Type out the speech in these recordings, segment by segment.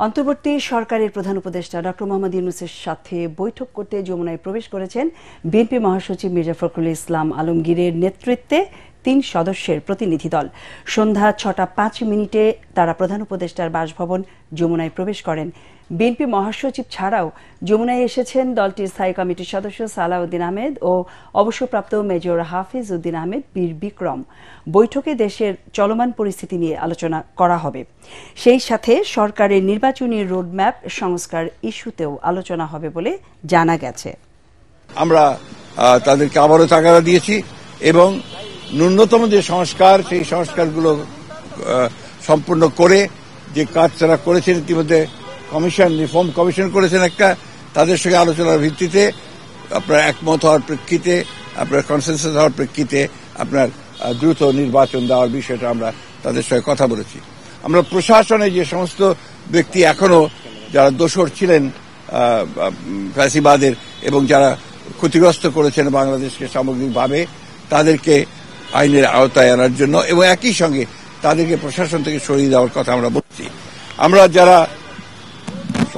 অন্তর্বর্তী সরকারের প্রধান উপদেষ্টা ডক্টর মোহাম্মদ ইউনূসের সাথে বৈঠক করতে যমুনায় প্রবেশ করেছেন বিএনপি মহাসচিব মির্জা ফখরুল ইসলাম আলমগীরের নেতৃত্বে ৩ সদস্যের প্রতিনিধি দল। সন্ধ্যা ৬টা ৫ মিনিটে তারা প্রধান উপদেষ্টার বাসভবন যমুনায় প্রবেশ করেন। বিএনপি মহাসচিব ছাড়াও যমুনায় এসেছেন দলটির স্থায়ী কমিটির সদস্য সালাউদ্দিন আহমেদ ও অবসরপ্রাপ্ত মেজর হাফিজ উদ্দিন আহমেদ বীর বিক্রম। বৈঠকে দেশের চলমান পরিস্থিতি নিয়ে আলোচনা করা হবে। সেই সাথে সরকারের নির্বাচনী রোডম্যাপ সংস্কার ইস্যুতেও আলোচনা হবে বলে জানা গেছে। আমরা তাদেরকে আবারও তাগাদা দিয়েছি এবং ন্যূনতম যে সংস্কার সেই সংস্কারগুলো সম্পূর্ণ করে যে কাজ তারা করেছেন, ইতিমধ্যে কমিশন রিফর্ম কমিশন করেছেন একটা, তাদের সঙ্গে আলোচনার ভিত্তিতে আপনার একমত হওয়ার প্রেক্ষিতে, আপনার কনসেনসাস হওয়ার প্রেক্ষিতে আপনার দ্রুত নির্বাচন দেওয়ার বিষয়টা আমরা তাদের সঙ্গে কথা বলেছি। আমরা প্রশাসনে যে সমস্ত ব্যক্তি এখনো যারা দোষর ছিলেন ফ্যাসিবাদের এবং যারা ক্ষতিগ্রস্ত করেছেন বাংলাদেশকে সামগ্রিকভাবে, তাদেরকে আইনের আওতায় আনার জন্য এবং একই সঙ্গে তাদেরকে প্রশাসন থেকে সরিয়ে দেওয়ার কথা আমরা বলছি। আমরা যারা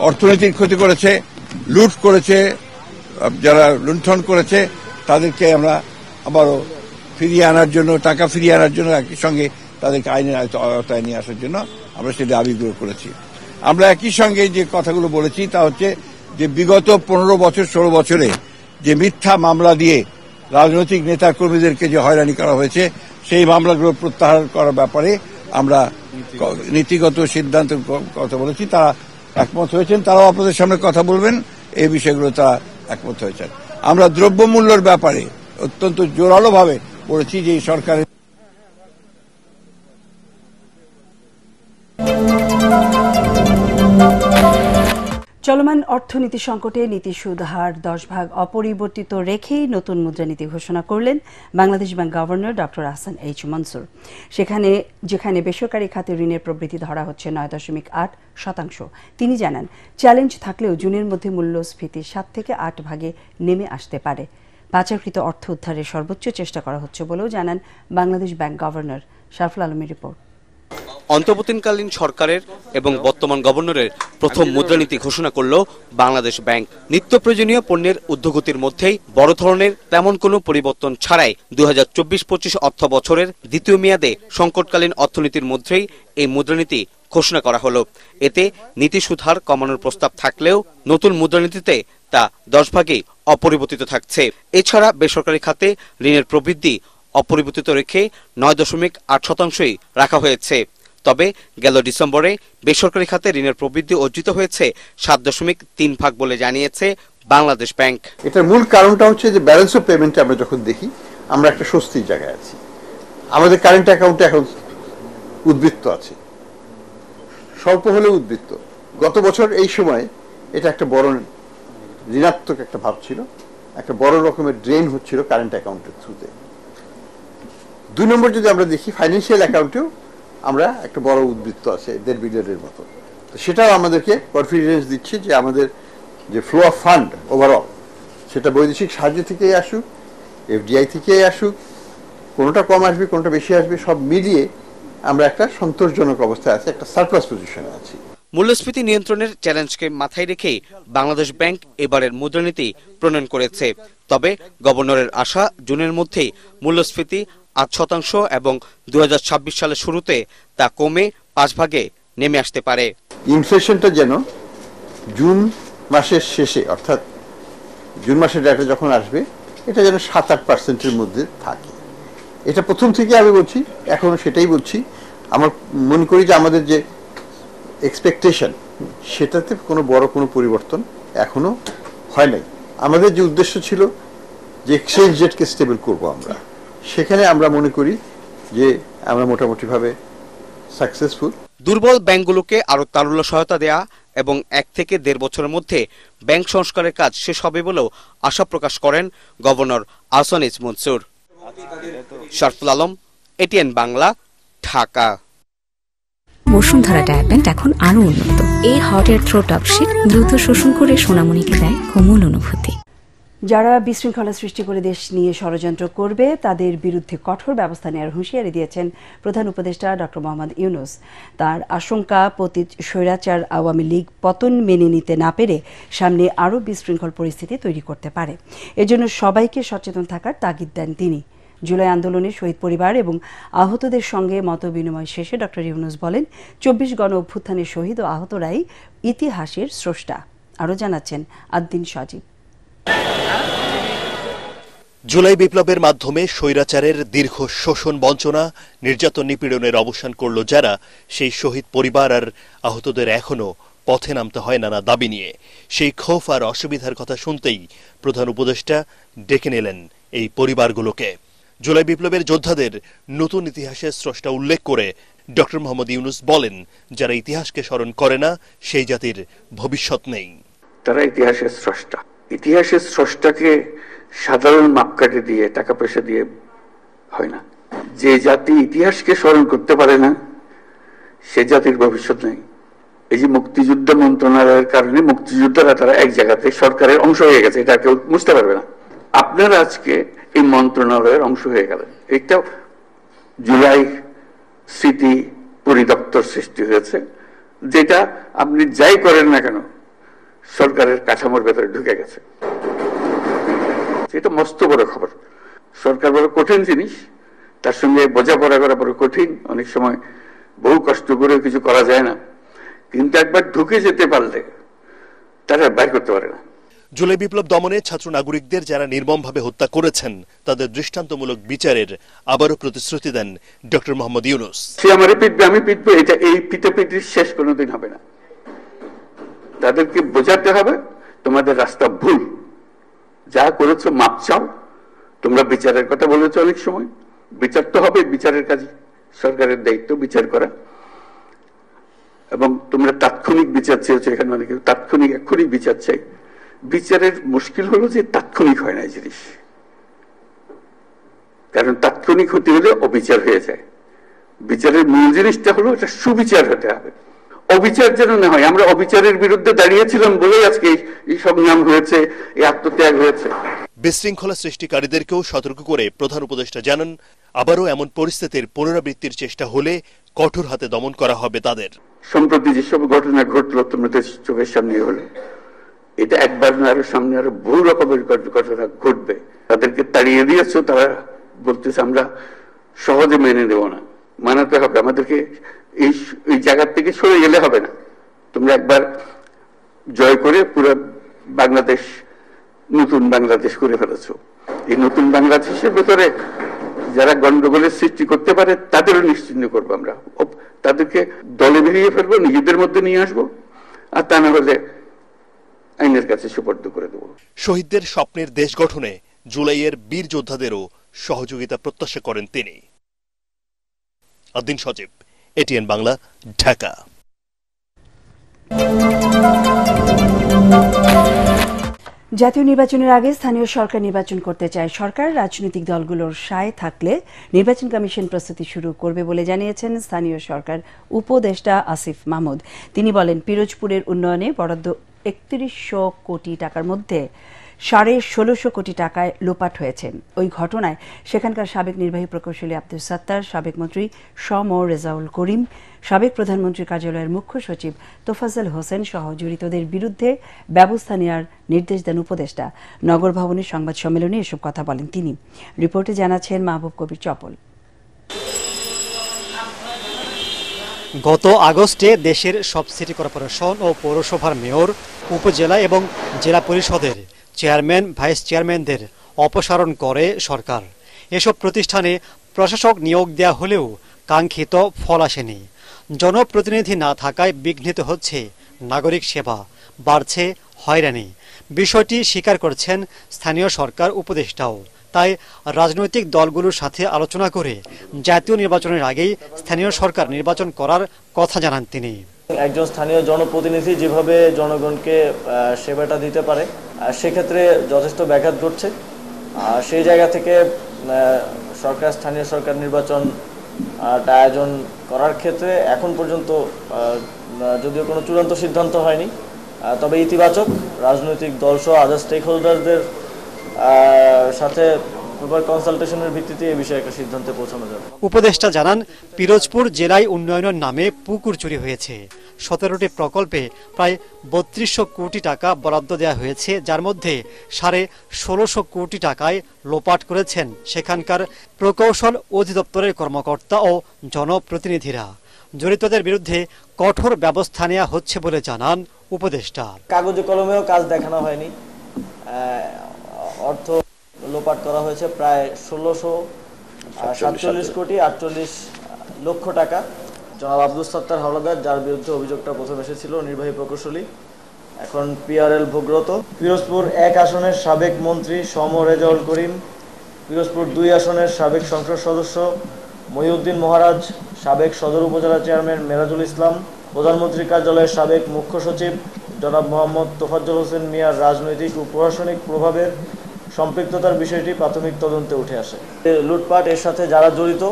অর্থনৈতিক ক্ষতি করেছে, লুট করেছে, যারা লুণ্ঠন করেছে, তাদেরকে আমরা আবারও ফিরিয়ে আনার জন্য, টাকা ফিরিয়ে আনার জন্য একই সঙ্গে তাদেরকে আইনের আওতায় নিয়ে আসার জন্য আমরা সেটা দাবিগুলো করেছি। আমরা একই সঙ্গে যে কথাগুলো বলেছি তা হচ্ছে যে বিগত 15 বছর 16 বছরে যে মিথ্যা মামলা দিয়ে রাজনৈতিক নেতা কর্মীদেরকে যে হয়রানি করা হয়েছে, সেই মামলাগুলো প্রত্যাহার করার ব্যাপারে আমরা নীতিগত সিদ্ধান্তের কথা বলেছি। তারা একমত হয়েছেন, তারাও আপনাদের সামনে কথা বলবেন, এই বিষয়গুলো তারা একমত হয়েছেন। আমরা দ্রব্যমূল্যের ব্যাপারে অত্যন্ত জোরালোভাবে বলেছি যে সরকারের চলমান অর্থনীতি সংকটে নীতি সুদ হার 10 ভাগ অপরিবর্তিত রেখেই নতুন মুদ্রানীতি ঘোষণা করলেন Bangladesh bank governor doctor Ahsan H Mansur. যেখানে বেসরকারি খাতে ঋণের প্রবৃদ্ধি ধরা হচ্ছে 9.8%। তিনি জানান, চ্যালেঞ্জ থাকলেও জুনের মধ্যে মূল্যস্ফীতি 7 থেকে 8 ভাগে নেমে আসতে পারে। পাচারকৃত অর্থ উদ্ধারের সর্বোচ্চ চেষ্টা করা হচ্ছে বলেও জানান বাংলাদেশ ব্যাংক গভর্নর। শারফুল আলমের রিপোর্ট। অন্তর্বর্তীকালীন সরকারের এবং বর্তমান গভর্নরের প্রথম মুদ্রানীতি ঘোষণা করল বাংলাদেশ ব্যাংক। নিত্য প্রয়োজনীয় পণ্যের ঊর্ধ্বগতির মধ্যেই বড় ধরনের তেমন কোনো পরিবর্তন ছাড়াই 2024-25 অর্থ বছরের দ্বিতীয় মেয়াদে সংকটকালীন অর্থনীতির মধ্যেই এই মুদ্রানীতি ঘোষণা করা হলো। এতে নীতি সুদ হার কমানোর প্রস্তাব থাকলেও নতুন মুদ্রানীতিতে তা 10 ভাগেই অপরিবর্তিত থাকছে। এছাড়া বেসরকারি খাতে ঋণের প্রবৃদ্ধি অপরিবর্তিত রেখে 9.8%ই রাখা হয়েছে। তবে গেল ডিসেম্বরে বেসরকারি খাতে ঋণের প্রবৃদ্ধি অর্জিত হয়েছে 7.3 বলে জানিয়েছে বাংলাদেশ ব্যাংক। এটার মূল কারণটা হচ্ছে যে ব্যালেন্স অফ পেমেন্টে আমরা যখন দেখি আমরা একটা স্বস্তির জায়গায় আছি। আমাদের কারেন্ট অ্যাকাউন্টে এখন উদ্বৃত্ত আছে, স্বল্প হলেও উদ্বৃত্ত। গত বছর এই সময় এটা একটা বড় ঋণাত্মক একটা ভাব ছিল, একটা বড় রকমের ড্রেন হচ্ছিল কারেন্ট অ্যাকাউন্টের থ্রুতে। 2 নম্বর যদি আমরা দেখি, ফাইন্যান্সিয়াল অ্যাকাউন্টেও আমরা একটা বড় উদ্বৃত্ত আছে 1.5 বিলিয়নের মতো। তো সেটাও আমাদেরকে কনফিডেন্স দিচ্ছে যে আমাদের যে ফ্লো অফ ফান্ড ওভারঅল, সেটা বৈদেশিক সাহায্য থেকেই আসুক, এফডিআই থেকেই আসুক, কোনোটা কম আসবে কোনোটা বেশি আসবে, সব মিলিয়ে আমরা একটা সন্তোষজনক অবস্থায় আছি, একটা সারপ্লাস পজিশনে আছি। মূল্যস্ফীতি নিয়ন্ত্রণের চ্যালেঞ্জকে মাথায় রেখেই বাংলাদেশ ব্যাংক এবারের মুদ্রানীতি প্রণয়ন করেছে। তবে গভর্নরের আশা, জুনের মধ্যেই মূল্যস্ফীতি 8% এবং 2026 সালের শুরুতে তা কমে 5 ভাগে নেমে আসতে পারে। ইনফ্লেশনটা যেন জুন মাসের শেষে, অর্থাৎ জুন মাসের ডাটা যখন আসবে, এটা যেন 7-8%-এর মধ্যে থাকে। এটা প্রথম থেকে আমি বলছি, এখনো সেটাই বলছি। আমার মনে করি যে আমাদের যে এক্সপেকটেশন, সেটাতে বড় কোনো পরিবর্তন এখনো হয় নাই। আমাদের যে উদ্দেশ্য ছিল যে এক্সচেঞ্জ রেটকে স্টেবল করব আমরা, সেখানে আমরা মনে করি যে আমরা মোটামুটিভাবে সাকসেসফুল। দুর্বল ব্যাংকগুলোকে আরো তারল্য সহায়তা দেয়া এবং 1 থেকে 1.5 বছরের মধ্যে ব্যাংক সংস্কারের কাজ শেষ হবে বলেও আশা প্রকাশ করেন governor Ahsan H Mansur. Sharful Alam, ATN Bangla, Dhaka. Bashundhara ডায়াপেন্ট এখন আরো উন্নত। এই hot air through top sheet দ্রুত শোষণ করে সোনামণিকে দেয় কোমল অনুভূতি। যারা বিশৃঙ্খলা সৃষ্টি করে দেশ নিয়ে ষড়যন্ত্র করবে তাদের বিরুদ্ধে কঠোর ব্যবস্থা নেওয়ার হুঁশিয়ারি দিয়েছেন প্রধান উপদেষ্টা ডক্টর মোহাম্মদ ইউনূস। তার আশঙ্কা, পতিত স্বৈরাচার আওয়ামী লীগ পতন মেনে নিতে না পেরে সামনে আরও বিশৃঙ্খল পরিস্থিতি তৈরি করতে পারে। এজন্য সবাইকে সচেতন থাকার তাগিদ দেন তিনি। জুলাই আন্দোলনে শহীদ পরিবার এবং আহতদের সঙ্গে মতবিনিময় শেষে ডক্টর ইউনূস বলেন, ২৪ গণ অভ্যুত্থানের শহীদ ও আহতরাই ইতিহাসের স্রষ্টা। আরও জানাচ্ছেন আদ্দিন সজীব। জুলাই বিপ্লবের মাধ্যমে স্বৈরাচারের দীর্ঘ শোষণ, বঞ্চনা, নির্যাতন, নিপীড়নের অবসান করল যারা, সেই শহীদ পরিবার আর আহতদের এখনো পথে নামতে হয় নানা দাবি নিয়ে। সেই ক্ষোভ আর অসুবিধার কথা শুনতেই প্রধান উপদেষ্টা ডেকে নিলেন এই পরিবারগুলোকে। জুলাই বিপ্লবের যোদ্ধাদের নতুন ইতিহাসের স্রষ্টা উল্লেখ করে ডক্টর মোহাম্মদ ইউনূস বলেন, যারা ইতিহাসকে স্মরণ করে না সেই জাতির ভবিষ্যৎ নেই। তারা ইতিহাসের স্রষ্টা। ইতিহাসের স্রষ্টাকে সাধারণ মাপকাঠি দিয়ে, টাকা পয়সা দিয়ে হয় না। যে জাতি ইতিহাসকে স্মরণ করতে পারে না সে জাতির ভবিষ্যৎ নেই। এই যে মুক্তিযুদ্ধ মন্ত্রণালয়ের কারণে মুক্তিযোদ্ধারা তারা এক জায়গাতে সরকারের অংশ হয়ে গেছে, এটা কেউ বুঝতে পারবে না। আপনারা আজকে এই মন্ত্রণালয়ের অংশ হয়ে গেলেন। একটা জুলাই স্মৃতি পরিদপ্তর সৃষ্টি হয়েছে, যেটা আপনি যাই করেন না কেন সরকারের কাঠামোর ভেতরে ঢুকে গেছে। এটা মস্ত বড় খবর। সরকার বড় কঠিন জিনিস, তার সঙ্গে বোঝাপড়া করা বড় কঠিন। অনেক সময় বহু কষ্ট করে কিছু করা যায় না, কিন্তু একবার ঢুকে যেতে পারলে তারা বাইর করতে পারে না। জুলাই বিপ্লব দমনে ছাত্র নাগরিকদের যারা নির্মমভাবে হত্যা করেছেন তাদের দৃষ্টান্তমূলক বিচারের আবারও প্রতিশ্রুতি দেন ডক্টর মোহাম্মদ ইউনূস। সে আমারে পিটবে, আমি পিটবো, এটা এই পিটাপিটির শেষ কোনোদিন হবে না। তাদেরকে বোঝাতে হবে তোমাদের রাস্তা ভুল, যা করেছো মাপ চাও। তোমরা বিচারের কথা বলেছো, অনেক সময় বিচার তো হবে, বিচারের কাজ সরকারের দায়িত্ব বিচার করা। এবং তোমরা তাৎক্ষণিক বিচার চেয়েছো, এখানে অনেকে তাৎক্ষণিক এক্ষুনি বিচার চাই। বিচারের মুশকিল হলো যে তাৎক্ষণিক হয় না এই জিনিস, কারণ তাৎক্ষণিক হতে হলে অবিচার হয়ে যায়। বিচারের মূল জিনিসটা হলো এটা সুবিচার হতে হবে, অবিচার যেন না হয়। আমরা অবিচারের বিরুদ্ধে দাঁড়িয়েছিলাম বলেই আজকে এই সংগ্রাম হয়েছে, এই আত্মত্যাগ হয়েছে। বিশৃঙ্খলা সৃষ্টিকারীদেরকেও সতর্ক করে প্রধান উপদেষ্টা জানান, আবারও এমন পরিস্থিতির পুনরাবৃত্তির চেষ্টা হলে কঠোর হাতে দমন করা হবে তাদের। সম্প্রতি যেসব ঘটনা ঘটলো তোমাদের চোখের সামনে হলো, এটা একবার না, আরো সামনে আরো বহু রকমের ঘটনা ঘটবে। তাদেরকে তাড়িয়ে দিয়েছো, তারা বলতেছে আমরা সহজে মেনে নেব না। মানাতে হবে আমাদেরকে, এই জায়গা থেকে সরে গেলে হবে না। তোমরা একবার জয় করে পুরো বাংলাদেশ নতুন বাংলাদেশ করে ফেলেছো। এই নতুন বাংলাদেশের ভেতরে যারা গন্ডগোলের সৃষ্টি করতে পারে তাদেরও নিশ্চিহ্ন করবো আমরা। তাদেরকে দলে বেরিয়ে ফেলবো, নিজেদের মধ্যে নিয়ে আসবো, আর তা না হলে আইনের কাছে সুপর্দ করে দেব। শহীদদের স্বপ্নের দেশ গঠনে জুলাইয়ের বীর যোদ্ধাদেরও সহযোগিতা প্রত্যাশা করেন তিনি। আদ্দিন সজীব, এটিএন বাংলা, ঢাকা। জাতীয় নির্বাচনের আগে স্থানীয় সরকার নির্বাচন করতে চায় সরকার। রাজনৈতিক দলগুলোর সায় থাকলে নির্বাচন কমিশন প্রস্তুতি শুরু করবে বলে জানিয়েছেন স্থানীয় সরকার উপদেষ্টা আসিফ মাহমুদ। তিনি বলেন, পিরোজপুরের উন্নয়নে বরাদ্দ ৩১০০ কোটি টাকার মধ্যে ১৬৫০ কোটি টাকায় লোপাট হয়েছে। ওই ঘটনায় সেখানকার সাবেক নির্বাহী প্রকৌশলী আব্দুল সাত্তার, সাবেক মন্ত্রী শ.ম. রেজাউল করিম, সাবেক প্রধানমন্ত্রীর কার্যালয়ের মুখ্য সচিব তোফাজ্জল হোসেন সহ জড়িতদের বিরুদ্ধে ব্যবস্থা নেওয়ার নির্দেশ দেন উপদেষ্টা। নগর ভবনের সংবাদ সম্মেলনে এসব কথা বলেন তিনি। রিপোর্টে জানাচ্ছেন মাহবুব কবির চপল। গত আগস্টে দেশের সব সিটি কর্পোরেশন ও পৌরসভার মেয়র, উপজেলা এবং জেলা পরিষদের চেয়ারম্যান, ভাইস চেয়ারম্যানদের অপসারণ করে সরকার। এসব প্রতিষ্ঠানে প্রশাসক নিয়োগ দেয়া হলেও কাঙ্ক্ষিত ফল আসেনি। জনপ্রতিনিধি না থাকায় বিঘ্নিত হচ্ছে নাগরিক সেবা, বাড়ছে হয়রানি। বিষয়টি স্বীকার করছেন স্থানীয় সরকার উপদেষ্টাও। তাই রাজনৈতিক দলগুলোর সাথে আলোচনা করে জাতীয় নির্বাচনের আগেই স্থানীয় সরকার নির্বাচন করার কথা জানান তিনি। একজন স্থানীয় জনপ্রতিনিধি যেভাবে জনগণকে সেবাটা দিতে পারে সেক্ষেত্রে যথেষ্ট ব্যাঘাত ঘটছে। সেই জায়গা থেকে স্থানীয় সরকার নির্বাচন আয়োজন করার ক্ষেত্রে এখন পর্যন্ত যদিও কোনো চূড়ান্ত সিদ্ধান্ত হয়নি, তবে ইতিবাচক রাজনৈতিক দল সহ আদার স্টেক হোল্ডারদের সাথে প্রপার কনসালটেশনের ভিত্তিতে এই বিষয়ে একটা সিদ্ধান্তে পৌঁছানো যাবে। উপদেষ্টা জানান, পিরোজপুর জেলায় উন্নয়নের নামে পুকুর চুরি হয়েছে। 17টি প্রকল্পে প্রায় 3200 কোটি টাকা বরাদ্দ দেওয়া হয়েছে, যার মধ্যে 1650 কোটি টাকায় লোপাট করেছেন সেখানকার প্রকৌশল অধিদপ্তরের কর্মকর্তা ও জনপ্রতিনিধিরা। জড়িতদের বিরুদ্ধে কঠোর ব্যবস্থা নেওয়া হচ্ছে বলে জানান উপদেষ্টা। কাগজে কলমেও কাজ দেখানো হয়নি, অর্থ লোপাট করা হয়েছে প্রায় 1647 কোটি 48 লক্ষ টাকা। জনাব আব্দুল সত্তার হাওলাদার, যার বিরুদ্ধে অভিযোগটা প্রথম এসেছিল, নির্বাহী প্রকৌশলী, এখন PRL ভোগরত। পিরোজপুর 1 আসনের সাবেক মন্ত্রী সম রেজাউল করিম, পিরোজপুর 2 আসনের সাবেক সংসদ সদস্য মহিউদ্দিন মহারাজ, সাবেক সদর উপজেলা চেয়ারম্যান মেরাজুল ইসলাম, প্রধানমন্ত্রীর কার্যালয়ের সাবেক মুখ্য সচিব জনাব মোহাম্মদ তোফাজ্জল হোসেন মিয়ার রাজনৈতিক ও প্রশাসনিক প্রভাবের সম্পৃক্ততার বিষয়টি প্রাথমিক তদন্তে উঠে আসে। লুটপাট এর সাথে যারা জড়িত,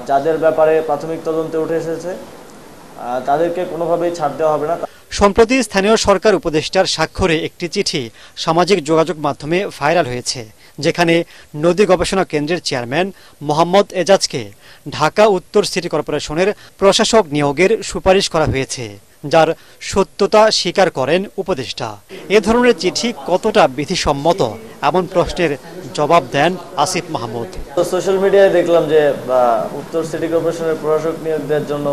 যাদের ব্যাপারে প্রাথমিক তদন্তে উঠে এসেছে, তাদেরকে কোনোভাবেই ছাড় দেওয়া হবে না। সম্প্রতি স্থানীয় সরকার উপদেষ্টার স্বাক্ষরে একটি চিঠি সামাজিক যোগাযোগ মাধ্যমে ভাইরাল হয়েছে, যেখানে নদী গবেষণা কেন্দ্রের চেয়ারম্যান মোহাম্মদ এজাজকে ঢাকা উত্তর সিটি কর্পোরেশনের প্রশাসক নিয়োগের সুপারিশ করা হয়েছে, যার সত্যতা স্বীকার করেন উপদেষ্টা। এ ধরনের চিঠি কতটা বিধিসম্মত, এমন প্রশ্নের জবাব দেন আসিফ মাহমুদ। সোশ্যাল মিডিয়ায় দেখলাম যে উত্তর সিটি কর্পোরেশনের প্রশাসক নিয়োগ দেওয়ার জন্য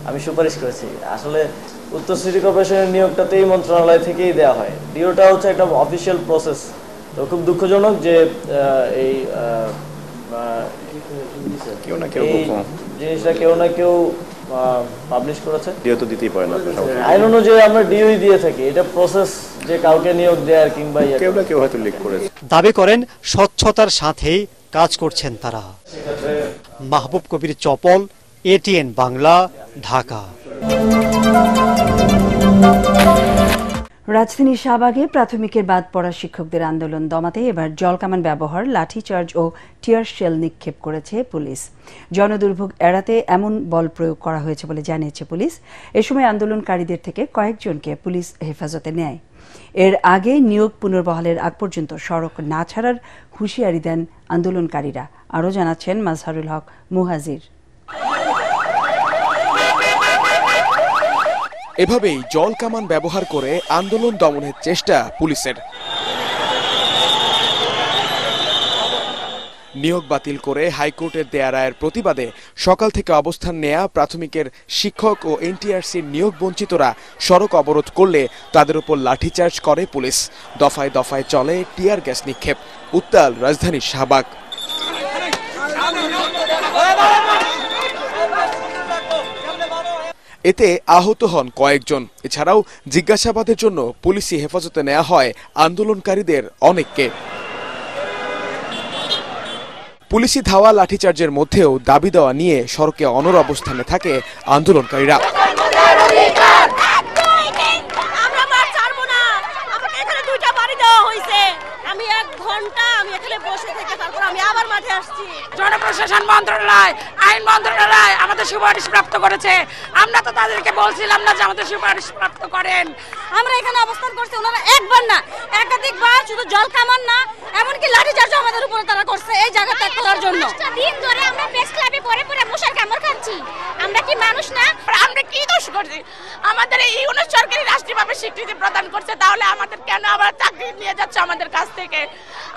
আমি সুপারিশ করেছি। আসলে উত্তর সিটি কর্পোরেশনের নিয়োগটাতেই মন্ত্রণালয় থেকেই দেওয়া হয়। ডিওটা হচ্ছে একটা অফিসিয়াল প্রসেস। তো খুব দুঃখজনক যে এই জিনিসটা কেউ না কেউ পাবলিশ করেছে। ডিও তো দিতেই পারে না, আইন অনুযায়ী আমরা ডিওই দিয়ে থাকি। এটা প্রসেস যে কাউকে নিয়োগ দেওয়ার কিংবা কেউ না কেউ হয়তো লিক করেছে। দাবি করেন স্বচ্ছতার সাথেই কাজ করছেন তারা। মাহবুব কবির চপল, ATN বাংলা, ঢাকা। রাজধানীর শাহবাগে প্রাথমিকের বাদ পড়া শিক্ষকদের আন্দোলন দমাতে এবার জলকামান ব্যবহার, লাঠিচার্জ ও টিয়ার শেল নিক্ষেপ করেছে পুলিশ। জনদুর্ভোগ এড়াতে এমন বল প্রয়োগ করা হয়েছে বলে জানিয়েছে পুলিশ। এ সময় আন্দোলনকারীদের থেকে কয়েকজনকে পুলিশ হেফাজতে নেয়। এর আগে নিয়োগ পুনর্বহালের আগ পর্যন্ত সড়ক না ছাড়ার হুঁশিয়ারি দেন আন্দোলনকারীরা। আরও জানাচ্ছেন মাজহারুল হক মুহাজির। এভাবেই জল কামান ব্যবহার করে আন্দোলন দমনের চেষ্টা পুলিশের। নিয়োগ বাতিল করে হাইকোর্টের দেয়া রায়ের প্রতিবাদে সকাল থেকে অবস্থান নেয়া প্রাথমিকের শিক্ষক ও NTRCর নিয়োগ বঞ্চিতরা সড়ক অবরোধ করলে তাদের উপর লাঠিচার্জ করে পুলিশ। দফায় দফায় চলে টিয়ার গ্যাস নিক্ষেপ। উত্তাল রাজধানীর শাহবাগ। এতে আহত হন কয়েকজন। এছাড়াও জিজ্ঞাসাবাদের জন্য পুলিশি হেফাজতে নেওয়া হয় আন্দোলনকারীদের অনেককে। পুলিশি ধাওয়া লাঠিচার্জের মধ্যেও দাবি দেওয়া নিয়ে সড়কে অনড় অবস্থানে থাকে আন্দোলনকারীরা। জনপ্রশাসন মন্ত্রণালয়, আইন মন্ত্রণালয় আমাদের সুপারিশ প্রাপ্ত করেছে। আমরা তো তাদেরকে বলছিলাম না যে আমাদের সুপারিশ প্রাপ্ত করেন। আমরা এখানে অবস্থান করছি, ওনারা একবার না একাধিকবার, শুধু জল কামান না এমনকি লাঠিচার্জ আমাদের উপরে তারা করছে এই জায়গা ত্যাগ করার জন্য। দিন ধরে আমরা প্রেস ক্লাবে পরে পরে মশার কামড় খাচ্ছি। আমরা কি মানুষ না? আমরা কি দোষ করছি? আমাদের এই ইউনিট সরকারি রাষ্ট্রীয়ভাবে স্বীকৃতি প্রদান করছে, তাহলে আমাদের কেন আবার চাকরি নিয়ে যাচ্ছে আমাদের কাছ থেকে?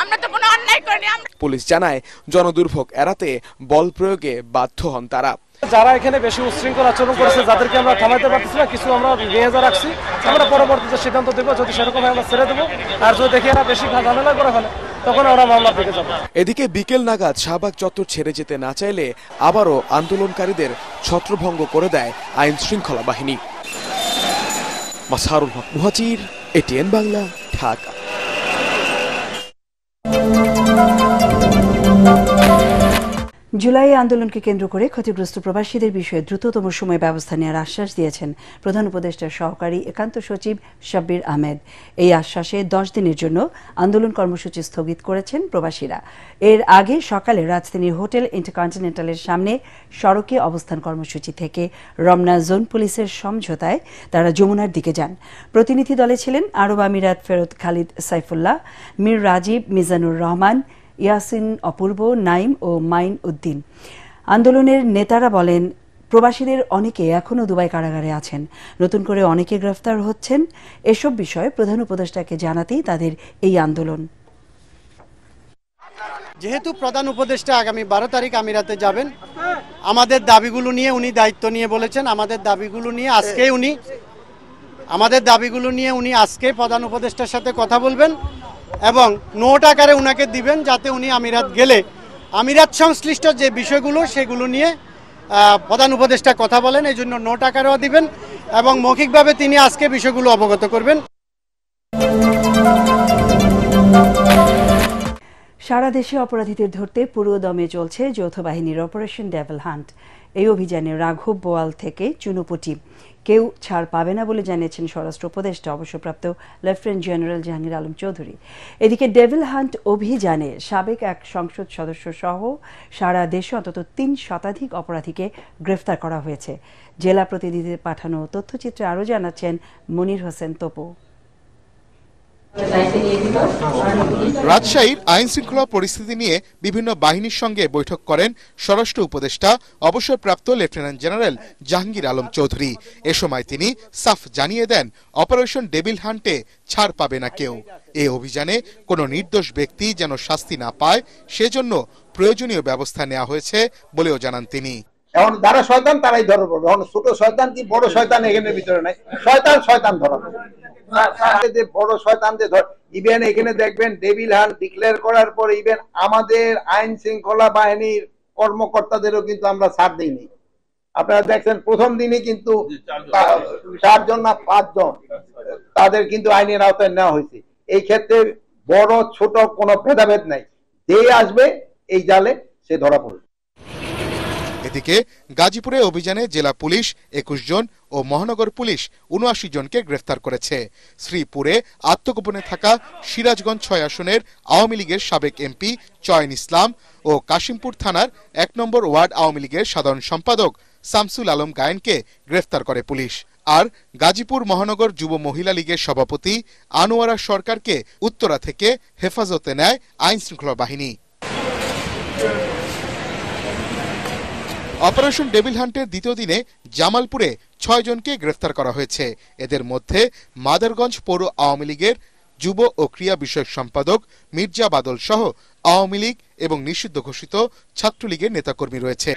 আমরা তো কোনো অন্যায় করিনি। পুলিশ জানায় জনদুর্ভোগ এড়াতে বল প্রয়োগে বাধ্য হন তারা। যারা এখানে বেশি উচ্ছৃঙ্খল আচরণ করেছে, যাদেরকে আমরা থামাইতে পারতেছি না, কিছু আমরা রেহাজা রাখছি। আমরা পরবর্তীতে সিদ্ধান্ত দেবো, যদি সেরকম আমরা ছেড়ে দেবো। আর যদি দেখি এরা বেশি ঝামেলা করে ফেলে তখন আমরা মামলা থেকে যাবো। এদিকে বিকেল নাগাদ শাহবাগ চত্বর ছেড়ে যেতে না চাইলে আবারও আন্দোলনকারীদের ছত্রভঙ্গ করে দেয় আইন শৃঙ্খলা বাহিনী। মাজহারুল হক মুহাজির, ATN বাংলা, ঢাকা। জুলাই আন্দোলনকে কেন্দ্র করে ক্ষতিগ্রস্ত প্রবাসীদের বিষয়ে দ্রুততম সময়ে ব্যবস্থা নেওয়ার আশ্বাস দিয়েছেন প্রধান উপদেষ্টার সহকারী একান্ত সচিব শাব্বির আহমেদ। এই আশ্বাসে 10 দিনের জন্য আন্দোলন কর্মসূচি স্থগিত করেছেন প্রবাসীরা। এর আগে সকালে রাজধানীর হোটেল ইন্টারকন্টিনেন্টালের সামনে সড়কে অবস্থান কর্মসূচি থেকে রমনা জোন পুলিশের সমঝোতায় তারা যমুনার দিকে যান। প্রতিনিধি দলে ছিলেন আরব আমিরাত ফেরত খালিদ সাইফুল্লাহ, মীর রাজীব, মিজানুর রহমান, ইয়াসিন অপূর্ব, নাইম ও মাইন উদ্দিন। আন্দোলনের নেতারা বলেন, প্রবাসীদের অনেকে এখনও দুবাই কারাগারে আছেন, নতুন করে অনেকে গ্রেফতার হচ্ছেন। এসব বিষয়ে প্রধান উপদেষ্টাকে জানাতেই তাদের এই আন্দোলন। যেহেতু প্রধান উপদেষ্টা আগামী 12 তারিখ আমিরাতে যাবেন, আমাদের দাবিগুলো নিয়ে উনি দায়িত্ব নিয়ে বলেছেন। আমাদের দাবিগুলো নিয়ে উনি আজকে প্রধান উপদেষ্টার সাথে কথা বলবেন এবং নোট আকারে উনাকে দিবেন, যাতে উনি আমিরাত গেলে আমিরাত সংশ্লিষ্ট যে বিষয়গুলো সেগুলো নিয়ে প্রধান উপদেষ্টা কথা বলেন। এই জন্য নোট আকারেও দিবেন এবং মৌখিকভাবে তিনি আজকে বিষয়গুলো অবগত করবেন। সারা দেশে অপরাধীদের ধরতে পুরো দমে চলছে যৌথ বাহিনীর অপারেশন ডেভিল হান্ট। এই অভিযানে রাঘব বোয়াল থেকে চুনুপুটি কেউ ছাড় পাবে না বলে জানিয়েছেন স্বরাষ্ট্র উপদেষ্টা অবসরপ্রাপ্ত লেফটেন্যান্ট জেনারেল জাহাঙ্গীর আলম চৌধুরী। এদিকে ডেভিল হান্ট অভিযানে সাবেক এক সংসদ সদস্য সহ সারা দেশে অন্তত 3 শতাধিক অপরাধীকে গ্রেফতার করা হয়েছে। জেলা প্রতিনিধিদের পাঠানো তথ্যচিত্রে আরও জানাচ্ছেন মনির হোসেন তপু। রাজশাহীর আইন শৃঙ্খলা পরিস্থিতি নিয়ে বিভিন্ন বাহিনীর সঙ্গে বৈঠক করেন স্বরাষ্ট্র উপদেষ্টা অবসরপ্রাপ্ত লেফটেন্যান্ট জেনারেল জাহাঙ্গীর আলম চৌধুরী। এ সময় তিনি সাফ জানিয়ে দেন, অপারেশন ডেভিল হান্টে ছাড় পাবে না কেউ। এই অভিযানে কোনো নির্দোষ ব্যক্তি যেন শাস্তি না পায় সেজন্য প্রয়োজনীয় ব্যবস্থা নেওয়া হয়েছে বলেও জানান তিনি। এখন যারা শয়তান তারাই ধরা পড়বে। এখন ছোট শয়তান কি বড় শয়তান এখানে ভিতরে নাই, শয়তান ধরা যে বড় শয়তানদের ধর। ইভেন এখানে দেখবেন ডেভিল হান্ট ডিক্লেয়ার করার পরে ইভেন আমাদের আইন শৃঙ্খলা বাহিনীর কর্মকর্তাদেরও কিন্তু আমরা ছাড় দিইনি। আপনারা দেখছেন প্রথম দিনই কিন্তু 4 জন না 5 জন তাদের কিন্তু আইনের আওতায় নেওয়া হয়েছে। এই ক্ষেত্রে বড় ছোট কোনো ভেদাভেদ নাই, যে আসবে এই জালে সে ধরা পড়বে। এদিকে গাজীপুরে অভিযানে জেলা পুলিশ 21 জন ও মহানগর পুলিশ 79 জনকে গ্রেফতার করেছে। শ্রীপুরে আত্মগোপনে থাকা সিরাজগঞ্জ 6 আসনের আওয়ামী লীগের সাবেক এমপি চয়ন ইসলাম ও কাশিমপুর থানার 1 নম্বর ওয়ার্ড আওয়ামী লীগের সাধারণ সম্পাদক শামসুল আলম গায়েনকে গ্রেফতার করে পুলিশ। আর গাজীপুর মহানগর যুব মহিলা লীগের সভাপতি আনোয়ারা সরকারকে উত্তরা থেকে হেফাজতে নেয় আইন শৃঙ্খলা বাহিনী। অপারেশন ডেভিল হান্টের দ্বিতীয় দিনে জামালপুরে 6 জনকে গ্রেফতার করা হয়েছে। এদের মধ্যে মাদারগঞ্জ পৌর আওয়ামী লীগের যুব ও ক্রীড়া বিষয়ক সম্পাদক মির্জা বাদল সহ আওয়ামী লীগ এবং নিষিদ্ধ ঘোষিত ছাত্রলীগের নেতাকর্মী রয়েছে।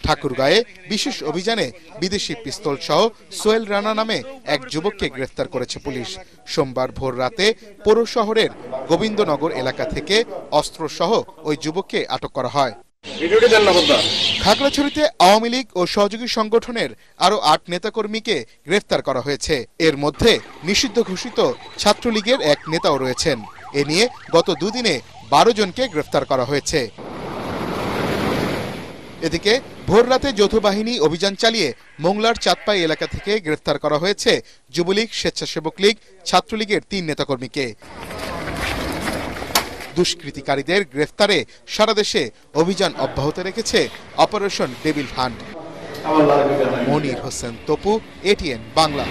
ঠাকুরগাঁয়ে বিশেষ অভিযানে বিদেশি পিস্তল সহ সোহেল রানা নামে এক যুবককে গ্রেফতার করেছে পুলিশ। সোমবার ভোর রাতে পৌর শহরের গোবিন্দনগর এলাকা থেকে অস্ত্র সহ ওই যুবককে আটক করা হয়। খাগড়াছড়িতে আওয়ামী লীগ ও সহযোগী সংগঠনের আরো 8 নেতাকর্মীকে গ্রেফতার করা হয়েছে। এর মধ্যে নিষিদ্ধ ঘোষিত ছাত্রলীগের এক নেতাও রয়েছেন। এ নিয়ে গত 2 দিনে 12 জনকে গ্রেফতার করা হয়েছে। এদিকে ভোররাতে যৌথ বাহিনী অভিযান চালিয়ে মোংলার চাঁদপাই এলাকা থেকে গ্রেফতার করা হয়েছে যুবলীগ, স্বেচ্ছাসেবক লীগ, ছাত্রলীগের 3 নেতাকর্মীকে। দুষ্কৃতিকারীদের গ্রেফতারে সারা দেশে অভিযান অব্যাহত রেখেছে operation devil hunt. Monir Hossain Tapu, ATN Bangla.